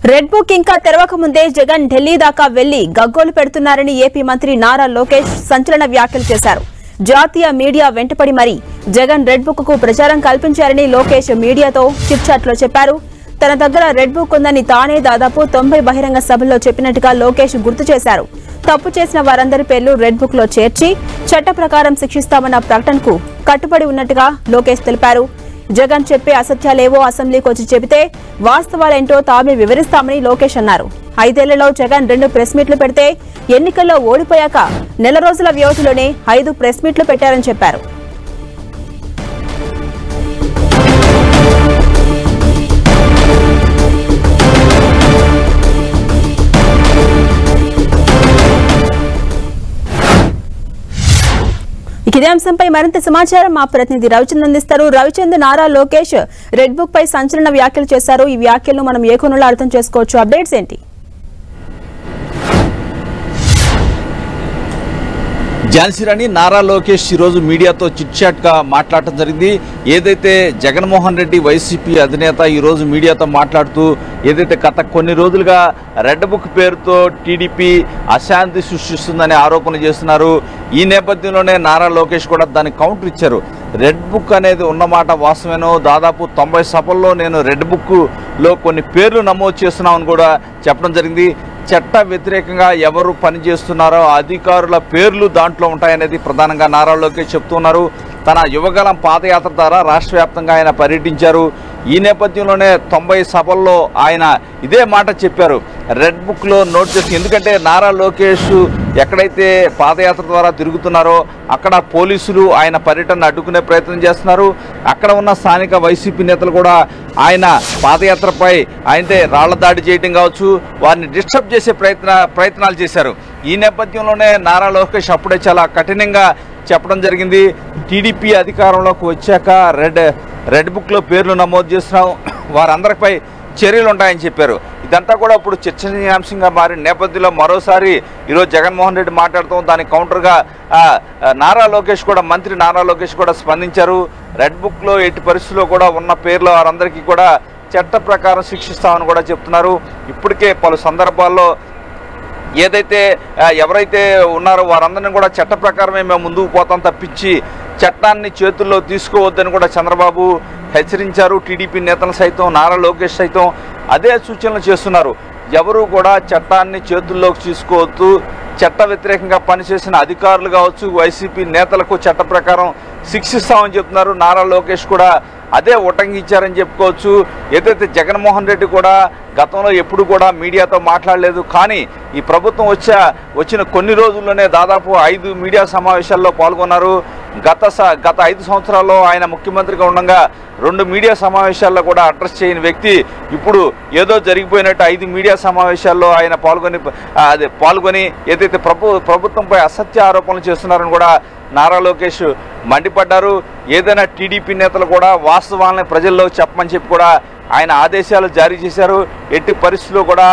Red book ఇంకా తెరవక ముందే జగన్ ఢిల్లీ దాకా వెళ్లి గగ్గోలు పెడుతున్నారని ఏపీ మంత్రి నారా లోకేష్ సంచలన వ్యాఖ్యలు చేశారు. జాతీయ మీడియా వెంటపడి మరి జగన్ రెడ్ బుక్ కు ప్రచారం కల్పించారని లోకేష్ మీడియాతో చిట్ చాట్ లో చెప్పారు. తన దగ్గర రెడ్ బుక్ ఉందని తానే దాదాపు 90 బహిరంగ సభల్లో చెప్పినట్టుగా లోకేష్ గుర్తు చేశారు. తప్పు చేసిన వారందరి పేర్లు రెడ్ బుక్ లో చేర్చి చట్ట ప్రకారం శిక్షిస్తామన్న ప్రకటనకు కట్టుబడి ఉన్నట్టుగా లోకేష్ తెలిపారు. జగన్ చెప్పే అసత్యాలేవో అసెంబ్లీకి వచ్చి చెబితే వాస్తవాలేంటో తామే వివరిస్తామని లోకేష్ అన్నారు. 5 ఏళ్లలో జగన్ 2 ప్రెస్ మీట్లు పెడితే ఎన్నికల్లో ఓడిపోయాక నెల రోజుల వ్యవధిలోనే 5 ప్రెస్ మీట్లు పెట్టారని చెప్పారు. ఇదే అంశంపై మరింత సమాచారం మా ప్రతినిధి రవిచంద్ర అందిస్తారు. రవిచంద్ర, నారా లోకేష్ రెడ్ బుక్ పై సంచలన వ్యాఖ్యలు చేశారు. ఈ వ్యాఖ్యలను మనం ఏ కోణంలో అర్థం చేసుకోవచ్చు? అప్డేట్స్ ఏంటి? ఝాన్సీ రాణి, నారా లోకేష్ ఈరోజు మీడియాతో చిట్ చాట్ గా మాట్లాడటం జరిగింది. ఏదైతే జగన్మోహన్ రెడ్డి వైసీపీ అధినేత ఈరోజు మీడియాతో మాట్లాడుతూ ఏదైతే గత కొన్ని రోజులుగా రెడ్ బుక్ పేరుతో టీడీపీ అశాంతి సృష్టిస్తుందని ఆరోపణలు చేస్తున్నారు. ఈ నేపథ్యంలోనే నారా లోకేష్ కూడా దానికి కౌంటర్ ఇచ్చారు. రెడ్ బుక్ అనేది ఉన్నమాట వాస్తవేనో, దాదాపు 90 సభల్లో నేను రెడ్ బుక్లో కొన్ని పేర్లు నమోదు చేస్తున్నామని కూడా చెప్పడం జరిగింది. చట్ట వ్యతిరేకంగా ఎవరు పనిచేస్తున్నారో అధికారుల పేర్లు దాంట్లో ఉంటాయనేది ప్రధానంగా నారా లోకేష్ చెప్తున్నారు. తన యువగలం పాదయాత్ర ద్వారా రాష్ట్ర వ్యాప్తంగా ఆయన పర్యటించారు. ఈ నేపథ్యంలోనే 90 సభల్లో ఆయన ఇదే మాట చెప్పారు. రెడ్ బుక్లో నోట్ చేసి, ఎందుకంటే నారా లోకేష్ ఎక్కడైతే పాదయాత్ర ద్వారా తిరుగుతున్నారో అక్కడ పోలీసులు ఆయన పర్యటన అడ్డుకునే ప్రయత్నం చేస్తున్నారు. అక్కడ ఉన్న స్థానిక వైసీపీ నేతలు కూడా ఆయన పాదయాత్రపై అయితే రాళ్ల దాడి చేయడం కావచ్చు, వారిని డిస్టర్బ్ చేసే ప్రయత్నాలు చేశారు. ఈ నేపథ్యంలోనే నారా లోకేష్ అప్పుడే చాలా కఠినంగా చెప్పడం జరిగింది. టీడీపీ అధికారంలోకి వచ్చాక రెడ్ బుక్లో పేర్లు నమోదు చేస్తున్నాం, వారందరిపై చర్యలు ఉంటాయని చెప్పారు. ఇదంతా కూడా ఇప్పుడు చర్చనీయాంశంగా మారిన నేపథ్యంలో మరోసారి ఈరోజు జగన్మోహన్ రెడ్డి మాట్లాడుతాం. దానికి కౌంటర్గా మంత్రి నారా లోకేష్ కూడా స్పందించారు. రెడ్ బుక్లో ఎట్టి పరిస్థితుల్లో కూడా ఉన్న పేర్లు వారందరికీ కూడా చట్ట ప్రకారం శిక్షిస్తామని కూడా చెప్తున్నారు. ఇప్పటికే పలు సందర్భాల్లో ఏదైతే ఎవరైతే ఉన్నారో వారందరినీ కూడా చట్ట ప్రకారమే మేము ముందుకు పోతాం తప్పించి చట్టాన్ని చేతుల్లో తీసుకోవద్దని కూడా చంద్రబాబు హెచ్చరించారు. టీడీపీ నేతలు సైతం నారా లోకేష్ సైతం అదే సూచనలు చేస్తున్నారు. ఎవరు కూడా చట్టాన్ని చేతుల్లోకి తీసుకోవద్దు, చట్ట వ్యతిరేకంగా పనిచేసిన అధికారులు కావచ్చు, వైసీపీ నేతలకు చట్ట ప్రకారం శిక్షిస్తామని చెప్తున్నారు. నారా లోకేష్ కూడా అదే ఉటంకించారని చెప్పుకోవచ్చు. ఏదైతే జగన్మోహన్ రెడ్డి కూడా గతంలో ఎప్పుడు కూడా మీడియాతో మాట్లాడలేదు, కానీ ఈ ప్రభుత్వం వచ్చిన కొన్ని రోజుల్లోనే దాదాపు 5 మీడియా సమావేశాల్లో పాల్గొన్నారు. గత 5 సంవత్సరాల్లో ఆయన ముఖ్యమంత్రిగా ఉండగా 2 మీడియా సమావేశాల్లో కూడా అడ్రస్ చేయని వ్యక్తి ఇప్పుడు ఏదో జరిగిపోయినట్టు 5 మీడియా సమావేశాల్లో ఆయన పాల్గొని ఏదైతే ప్రభుత్వంపై అసత్య ఆరోపణలు చేస్తున్నారని కూడా నారా లోకేష్ మండిపడ్డారు. ఏదైనా టీడీపీ నేతలు కూడా వాస్తవాలను ప్రజల్లో చెప్పమని చెప్పి కూడా ఆయన ఆదేశాలు జారీ చేశారు. ఎట్టి పరిస్థితుల్లో కూడా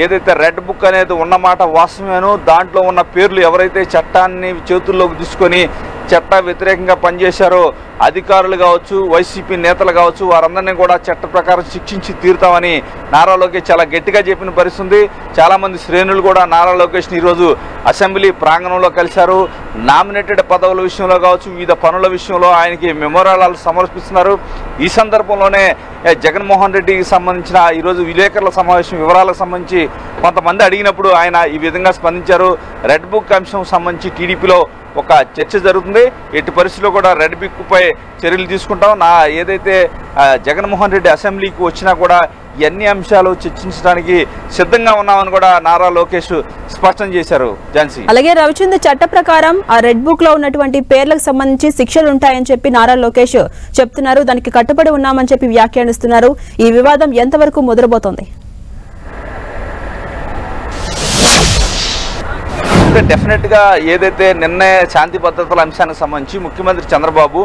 ఏదైతే రెడ్ బుక్ అనేది ఉన్నమాట వాస్తవేనో, దాంట్లో ఉన్న పేర్లు ఎవరైతే చట్టాన్ని చేతుల్లోకి తీసుకొని చట్ట వ్యతిరేకంగా పనిచేశారో అధికారులు కావచ్చు, వైసీపీ నేతలు కావచ్చు, వారందరినీ కూడా చట్ట ప్రకారం శిక్షించి తీరుతామని నారా లోకేష్ చాలా గట్టిగా చెప్పిన పరిస్థితుంది. చాలామంది శ్రేణులు కూడా నారా లోకేష్ని ఈరోజు అసెంబ్లీ ప్రాంగణంలో కలిశారు. నామినేటెడ్ పదవుల విషయంలో కావచ్చు, వివిధ పనుల విషయంలో ఆయనకి మెమోరాలు సమర్పిస్తున్నారు. ఈ సందర్భంలోనే జగన్మోహన్ రెడ్డికి సంబంధించిన ఈరోజు విలేకరుల సమావేశం వివరాలకు సంబంధించి కొంతమంది అడిగినప్పుడు ఆయన ఈ విధంగా స్పందించారు. రెడ్ బుక్ అంశం సంబంధించి టీడీపీలో ఒక చర్చ జరుగుతుంది, ఎట్టి పరిస్థితుల్లో కూడా రెడ్ బుక్ పై చర్యలు తీసుకుంటాం. ఏదైతే జగన్మోహన్ రెడ్డి అసెంబ్లీకి వచ్చినా కూడా అన్ని అంశాలు చర్చించడానికి సిద్ధంగా ఉన్నామని కూడా నారా లోకేష్ స్పష్టం చేశారు. ఝాన్సీ, అలాగే రవిచంద్ర, చట్ట ప్రకారం ఆ రెడ్ బుక్ లో ఉన్నటువంటి పేర్లకు సంబంధించి శిక్షలు ఉంటాయని చెప్పి నారా లోకేష్ చెప్తున్నారు. దానికి కట్టుబడి ఉన్నామని చెప్పి వ్యాఖ్యానిస్తున్నారు. ఈ వివాదం ఎంతవరకు ముదరబోతోంది? డెఫినెట్గా ఏదైతే నిన్నే శాంతి భద్రతల అంశానికి సంబంధించి ముఖ్యమంత్రి చంద్రబాబు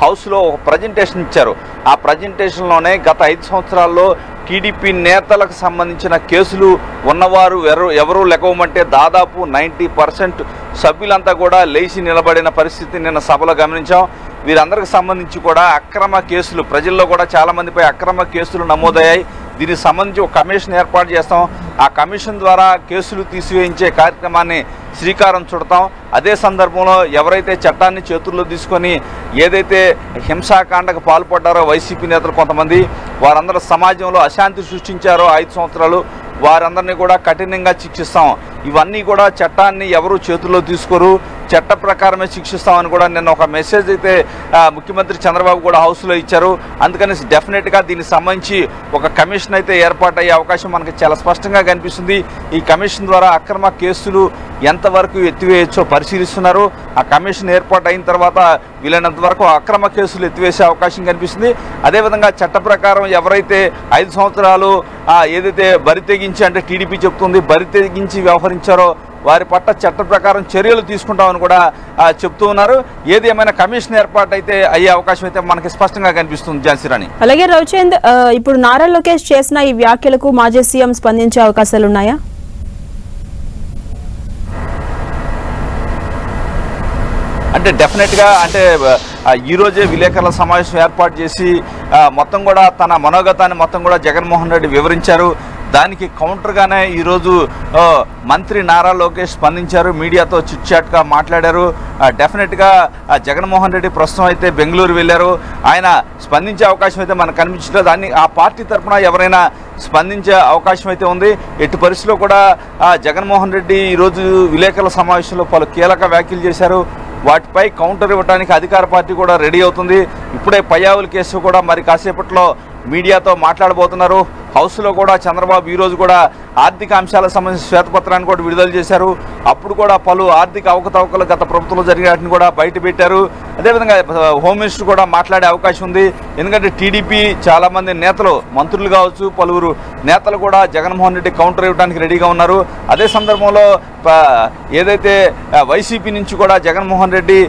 హౌస్లో ఒక ప్రజెంటేషన్ ఇచ్చారు. ఆ ప్రజెంటేషన్లోనే గత 5 సంవత్సరాల్లో టీడీపీ నేతలకు సంబంధించిన కేసులు ఉన్నవారు ఎవరు లెక్కవమంటే దాదాపు 90% సభ్యులంతా కూడా లేచి నిలబడిన పరిస్థితి నిన్న సభలో గమనించాం. వీరందరికి సంబంధించి కూడా అక్రమ కేసులు, ప్రజల్లో కూడా చాలా మందిపై అక్రమ కేసులు నమోదయ్యాయి. దీనికి సంబంధించి ఒక కమిషన్ ఏర్పాటు చేస్తాం. ఆ కమిషన్ ద్వారా కేసులు తీసివేయించే కార్యక్రమాన్ని శ్రీకారం చుడతాం. అదే సందర్భంలో ఎవరైతే చట్టాన్ని చేతుల్లో తీసుకొని ఏదైతే హింసాకాండకు పాల్పడ్డారో వైసీపీ నేతలు కొంతమంది, వారందరూ సమాజంలో అశాంతి సృష్టించారో 5 సంవత్సరాలు, వారందరినీ కూడా కఠినంగా శిక్షిస్తాం. ఇవన్నీ కూడా చట్టాన్ని ఎవరు చేతుల్లో తీసుకోరు, చట్ట ప్రకారమే శిక్షిస్తామని కూడా నిన్న ఒక మెసేజ్ అయితే ముఖ్యమంత్రి చంద్రబాబు కూడా హౌస్లో ఇచ్చారు. అందుకని డెఫినెట్గా దీనికి సంబంధించి ఒక కమిషన్ అయితే ఏర్పాటయ్యే అవకాశం మనకి చాలా స్పష్టంగా కనిపిస్తుంది. ఈ కమిషన్ ద్వారా అక్రమ కేసులు ఎంతవరకు ఎత్తివేయచ్చో పరిశీలిస్తున్నారు. ఆ కమిషన్ ఏర్పాటు అయిన తర్వాత వీలైనంత వరకు అక్రమ కేసులు ఎత్తివేసే అవకాశం కనిపిస్తుంది. అదేవిధంగా చట్ట ప్రకారం ఎవరైతే 5 సంవత్సరాలు ఏదైతే బరి తెగించి, అంటే టీడీపీ చెప్తుంది, బరి తెగించి వ్యవహరించారో వారి పట్ల చట్ట ప్రకారం చర్యలు తీసుకుంటామని కూడా చెప్తూ ఉన్నారు. ఏది ఏమైనా కమిషన్ ఏర్పాటు అయితే అయ్యే అవకాశం అయితే మనకి స్పష్టంగా కనిపిస్తుంది. ఝాన్సీ రాణి. అలాగే రవిచంద్, ఇప్పుడు నారా లోకేష్ చేసిన ఈ వ్యాఖ్యలకు మాజీ సీఎం స్పందించే అవకాశాలు ఉన్నాయా? అంటే డెఫినెట్గా అంటే ఈరోజే విలేకరుల సమావేశం ఏర్పాటు చేసి మొత్తం కూడా తన మనోగతాన్ని మొత్తం కూడా జగన్మోహన్ రెడ్డి వివరించారు. దానికి కౌంటర్గానే ఈరోజు మంత్రి నారా లోకేష్ స్పందించారు. మీడియాతో చిట్ చాట్గా మాట్లాడారు. డెఫినెట్గా జగన్మోహన్ రెడ్డి ప్రస్తుతం అయితే బెంగళూరు వెళ్ళారు. ఆయన స్పందించే అవకాశం అయితే మనకు కనిపించలేదు. దాన్ని ఆ పార్టీ తరఫున ఎవరైనా స్పందించే అవకాశం అయితే ఉంది. ఎట్టి పరిస్థితిలో కూడా జగన్మోహన్ రెడ్డి ఈరోజు విలేకరుల సమావేశంలో పలు కీలక వ్యాఖ్యలు చేశారు. వాటిపై కౌంటర్ ఇవ్వడానికి అధికార పార్టీ కూడా రెడీ అవుతుంది. ఇప్పుడే పయ్యావుల కేసు కూడా మరి కాసేపట్లో మీడియాతో మాట్లాడబోతున్నారు. హౌస్లో కూడా చంద్రబాబు ఈరోజు కూడా ఆర్థిక అంశాలకు సంబంధించిన శ్వేతపత్రాన్ని కూడా విడుదల చేశారు. అప్పుడు కూడా పలు ఆర్థిక అవకతవకలు గత ప్రభుత్వంలో జరిగిన వాటిని కూడా బయట పెట్టారు. అదేవిధంగా హోమ్ మినిస్టర్ కూడా మాట్లాడే అవకాశం ఉంది. ఎందుకంటే టీడీపీ చాలామంది నేతలు, మంత్రులు కావచ్చు, పలువురు నేతలు కూడా జగన్మోహన్ రెడ్డి కౌంటర్ ఇవ్వడానికి రెడీగా ఉన్నారు. అదే సందర్భంలో ఏదైతే వైసీపీ నుంచి కూడా జగన్మోహన్ రెడ్డి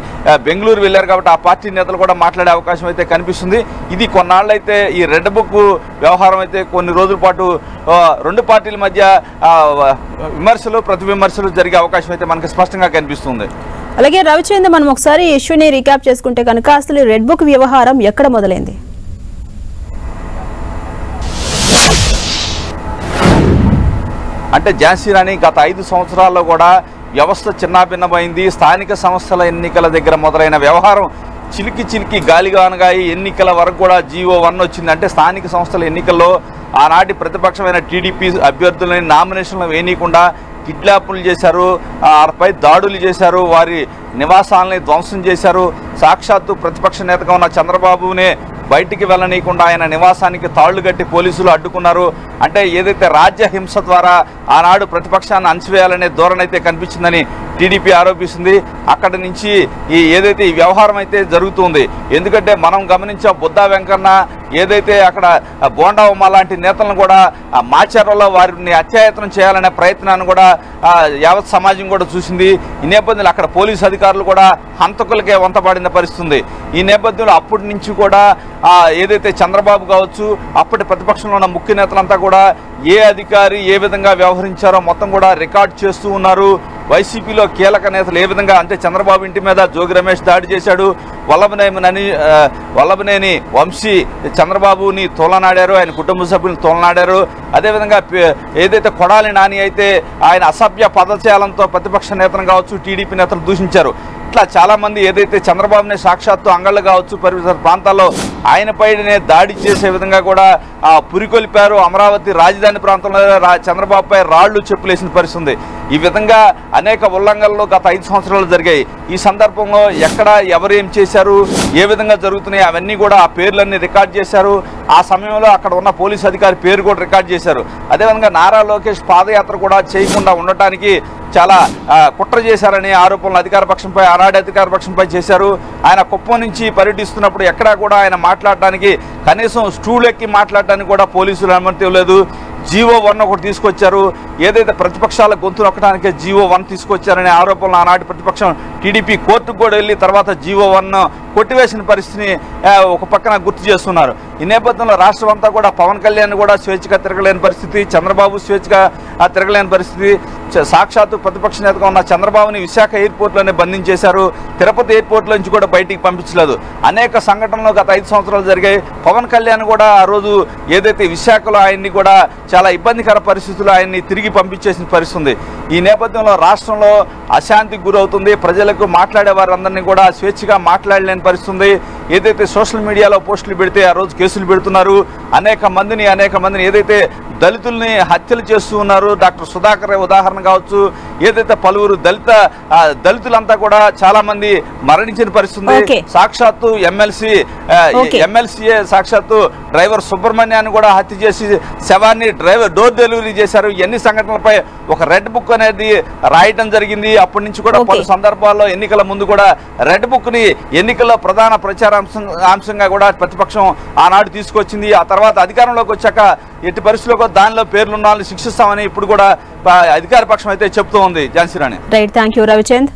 బెంగళూరు వెళ్ళారు కాబట్టి ఆ పార్టీ నేతలు కూడా మాట్లాడే అవకాశం అయితే కనిపిస్తుంది. ఇది కొన్నాళ్ళైతే ఈ రెడ్ బుక్ వ్యవహారం అయితే కొన్ని రోజుల పాటు రెండు పార్టీల మధ్య విమర్శలు ప్రతి విమర్శలు జరిగే అవకాశం అయితే మనకు స్పష్టంగా కనిపిస్తుంది. అలాగే రవిచంద్ర, మనం ఒకసారి ఇష్యూని రీక్యాప్ చేసుకుంటే కనుక అసలు రెడ్ బుక్ వ్యవహారం ఎక్కడ మొదలైంది? అంటే ఝాన్సీ రాణి, గత 5 సంవత్సరాల్లో కూడా వ్యవస్థ చిన్నాభిన్నమైంది. స్థానిక సంస్థల ఎన్నికల దగ్గర మొదలైన వ్యవహారం చిలికి చిలికి గాలిగా అనగాయి ఎన్నికల వరకు కూడా GO 1 వచ్చింది. అంటే స్థానిక సంస్థల ఎన్నికల్లో ఆనాటి ప్రతిపక్షమైన టీడీపీ అభ్యర్థులని నామినేషన్లు వేయనీయకుండా కిడ్నాపులు చేశారు, వారిపై దాడులు చేశారు, వారి నివాసాలని ధ్వంసం చేశారు. సాక్షాత్తు ప్రతిపక్ష నేతగా ఉన్న చంద్రబాబునే బయటికి వెళ్ళనీయకుండా ఆయన నివాసానికి తాళ్లు కట్టి పోలీసులు అడ్డుకున్నారు. అంటే ఏదైతే రాజ్య హింస ద్వారా ఆనాడు ప్రతిపక్షాన్ని అణచివేయాలనే ధోరణి అయితే కనిపించిందని టీడీపీ ఆరోపిస్తుంది. అక్కడి నుంచి ఏదైతే ఈ వ్యవహారం అయితే జరుగుతుంది. ఎందుకంటే మనం గమనించాం, బుద్ధా వెంకన్న ఏదైతే అక్కడ బోండా ఉమ్మ లాంటి నేతలను కూడా మాచర్లలో వారిని అత్యాయత్నం చేయాలనే ప్రయత్నాన్ని కూడా యావత్ సమాజం కూడా చూసింది. ఈ నేపథ్యంలో అక్కడ పోలీసు అధికారులు కూడా హంతకులకే వంతపడిన పరిస్థితి ఉంది. ఈ నేపథ్యంలో అప్పటి నుంచి కూడా ఏదైతే చంద్రబాబు కావచ్చు, అప్పటి ప్రతిపక్షంలో ఉన్న ముఖ్య నేతలంతా కూడా ఏ అధికారి ఏ విధంగా వ్యవహరించారో మొత్తం కూడా రికార్డ్ చేస్తూ ఉన్నారు. వైసీపీలో కీలక నేతలు ఏ విధంగా, అంటే చంద్రబాబు ఇంటి మీద జోగి రమేష్ దాడి చేశాడు, వల్లభనేని వంశీ చంద్రబాబుని తోలనాడారు, ఆయన కుటుంబ సభ్యులను తోలనాడారు. అదేవిధంగా ఏదైతే కొడాలి నాని అయితే ఆయన అసభ్య పదచేయాలంతో ప్రతిపక్ష నేతను కావచ్చు, టీడీపీ నేతలు దూషించారు. ఇట్లా చాలామంది ఏదైతే చంద్రబాబుని సాక్షాత్తు అంగళ్ళు కావచ్చు, పరిసర ప్రాంతాల్లో ఆయనపైనే దాడి చేసే విధంగా కూడా పురికొల్పారు. అమరావతి రాజధాని ప్రాంతంలో చంద్రబాబుపై రాళ్లు చెప్పులేసిన పరిస్థితుంది. ఈ విధంగా అనేక ఉల్లంఘనలు గత 5 సంవత్సరాలు జరిగాయి. ఈ సందర్భంలో ఎక్కడ ఎవరు ఏం చేశారు, ఏ విధంగా జరుగుతున్నాయి అవన్నీ కూడా ఆ పేర్లన్నీ రికార్డ్ చేశారు. ఆ సమయంలో అక్కడ ఉన్న పోలీసు అధికారి పేరు కూడా రికార్డ్ చేశారు. అదేవిధంగా నారా లోకేష్ పాదయాత్ర కూడా చేయకుండా ఉండటానికి చాలా కుట్ర చేశారని ఆరోపణలు అధికార పక్షంపై, ఆనాడు అధికార పక్షంపై చేశారు. ఆయన కుప్పం నుంచి పర్యటిస్తున్నప్పుడు ఎక్కడా కూడా ఆయన మాట్లాడటానికి, కనీసం స్టూల్ ఎక్కి మాట్లాడటానికి కూడా పోలీసులు అనుమతి ఇవ్వలేదు. GO 1 ఒకటి తీసుకొచ్చారు. ఏదైతే ప్రతిపక్షాల గొంతు నొక్కడానికే GO 1 తీసుకొచ్చారనే ఆరోపణలు ఆనాటి ప్రతిపక్షం టీడీపీ కోర్టుకు కూడా వెళ్ళి తర్వాత GO1 కొట్టివేసిన పరిస్థితిని ఒక పక్కన గుర్తు చేస్తున్నారు. ఈ నేపథ్యంలో రాష్ట్రం అంతా కూడా పవన్ కళ్యాణ్ కూడా స్వేచ్ఛగా తిరగలేని పరిస్థితి, చంద్రబాబు స్వేచ్ఛగా తిరగలేని పరిస్థితి. సాక్షాత్తు ప్రతిపక్ష నేతగా ఉన్న చంద్రబాబుని విశాఖ ఎయిర్పోర్ట్లోనే బంధించేశారు. తిరుపతి ఎయిర్పోర్ట్లో నుంచి కూడా బయటికి పంపించలేదు. అనేక సంఘటనలు గత 5 సంవత్సరాలు జరిగాయి. పవన్ కళ్యాణ్ కూడా ఆ రోజు ఏదైతే విశాఖలో ఆయన్ని కూడా చాలా ఇబ్బందికర పరిస్థితుల్లో ఆయన్ని తిరిగి పంపించేసిన పరిస్థితి ఉంది. ఈ నేపథ్యంలో రాష్ట్రంలో అశాంతికి గురవుతుంది. ప్రజలకు మాట్లాడే వారందరినీ కూడా స్వేచ్ఛగా మాట్లాడలేని పరిస్థితి ఉంది. ఏదైతే సోషల్ మీడియాలో పోస్టులు పెడితే ఆ రోజు కేసులు పెడుతున్నారు. అనేక మందిని ఏదైతే దళితుల్ని హత్యలు చేస్తూ ఉన్నారు. డాక్టర్ సుధాకర్ ఉదాహరణ కావచ్చు. ఏదైతే పలువురు దళితులంతా కూడా చాలా మంది మరణించిన పరిస్థితి. సాక్షాత్తు ఎమ్మెల్సీఏ సాక్షాత్తు డ్రైవర్ సుబ్రహ్మణ్యాన్ని కూడా హత్య చేసి శవాన్ని డోర్ డెలివరీ చేశారు. ఎన్ని సంఘటనలపై ఒక రెడ్ బుక్ అనేది రాయటం జరిగింది. అప్పటి నుంచి కూడా పలు సందర్భాల్లో ఎన్నికల ముందు కూడా రెడ్ బుక్ ని ఎన్నికల్లో ప్రధాన ప్రచార అంశంగా కూడా ప్రతిపక్షం ఆనాడు తీసుకొచ్చింది. ఆ తర్వాత అధికారంలోకి వచ్చాక ఎట్టి పరిస్థితుల్లో దానిలో పేర్లున్న వాళ్ళని శిక్షిస్తామని ఇప్పుడు కూడా అధికార పక్షం అయితే చెప్తూ ఉంది. Jhansi Rani. Right, thank you Ravichand.